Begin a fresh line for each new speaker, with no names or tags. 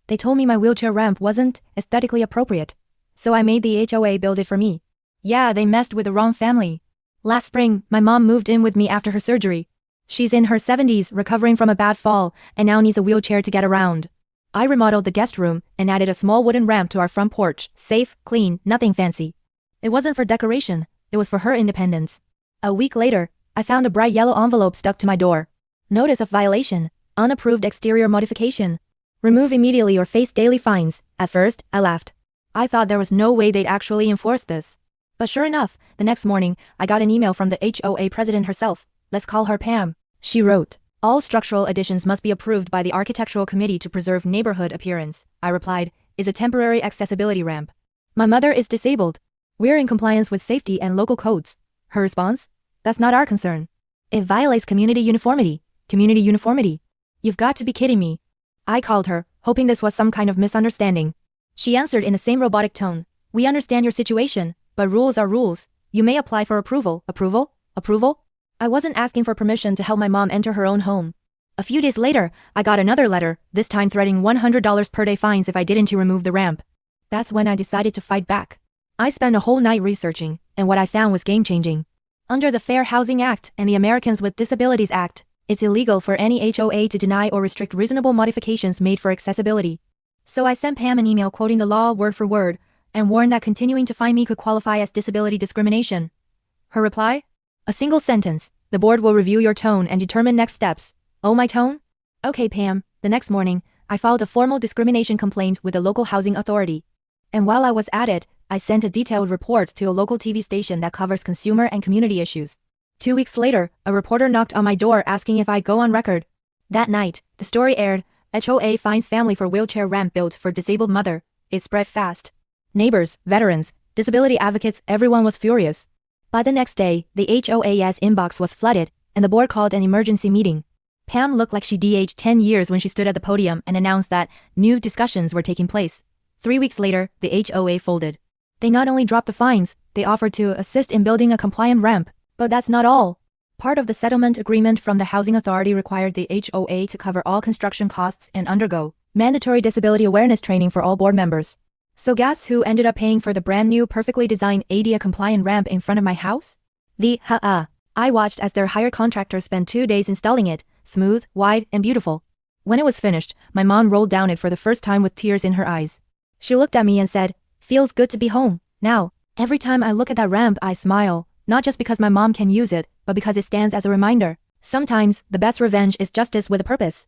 They told me my wheelchair ramp wasn't aesthetically appropriate. So I made the HOA build it for me. Yeah, they messed with the wrong family. Last spring, my mom moved in with me after her surgery. She's in her 70s, recovering from a bad fall, and now needs a wheelchair to get around. I remodeled the guest room and added a small wooden ramp to our front porch. Safe, clean, nothing fancy. It wasn't for decoration, it was for her independence. A week later, I found a bright yellow envelope stuck to my door. Notice of violation. Unapproved exterior modification. Remove immediately or face daily fines. At first, I laughed. I thought there was no way they'd actually enforce this. But sure enough, the next morning, I got an email from the HOA president herself. Let's call her Pam. She wrote, "All structural additions must be approved by the Architectural Committee to preserve neighborhood appearance." I replied, "Is a temporary accessibility ramp. My mother is disabled. We're in compliance with safety and local codes." Her response? "That's not our concern. It violates community uniformity." Community uniformity? You've got to be kidding me. I called her, hoping this was some kind of misunderstanding. She answered in the same robotic tone. "We understand your situation, but rules are rules. You may apply for approval." Approval? Approval? I wasn't asking for permission to help my mom enter her own home. A few days later, I got another letter, this time threatening $100 per day fines if I didn't remove the ramp. That's when I decided to fight back. I spent a whole night researching, and what I found was game-changing. Under the Fair Housing Act and the Americans with Disabilities Act, it's illegal for any HOA to deny or restrict reasonable modifications made for accessibility. So I sent Pam an email quoting the law word for word, and warned that continuing to fine me could qualify as disability discrimination. Her reply? A single sentence: "The board will review your tone and determine next steps." Oh, my tone? Okay, Pam. The next morning, I filed a formal discrimination complaint with the local housing authority. And while I was at it, I sent a detailed report to a local TV station that covers consumer and community issues. 2 weeks later, a reporter knocked on my door asking if I'd go on record. That night, the story aired, HOA fines family for wheelchair ramp built for disabled mother. It spread fast. Neighbors, veterans, disability advocates, everyone was furious. By the next day, the HOA's inbox was flooded, and the board called an emergency meeting. Pam looked like she de-aged 10 years when she stood at the podium and announced that new discussions were taking place. 3 weeks later, the HOA folded. They not only dropped the fines, they offered to assist in building a compliant ramp. But that's not all. Part of the settlement agreement from the Housing Authority required the HOA to cover all construction costs and undergo mandatory disability awareness training for all board members. So guess who ended up paying for the brand new perfectly designed ADA-compliant ramp in front of my house? The HOA. I watched as their hired contractor spent 2 days installing it, smooth, wide, and beautiful. When it was finished, my mom rolled down it for the first time with tears in her eyes. She looked at me and said, "Feels good to be home." Now, every time I look at that ramp, I smile, not just because my mom can use it, but because it stands as a reminder. Sometimes, the best revenge is justice with a purpose.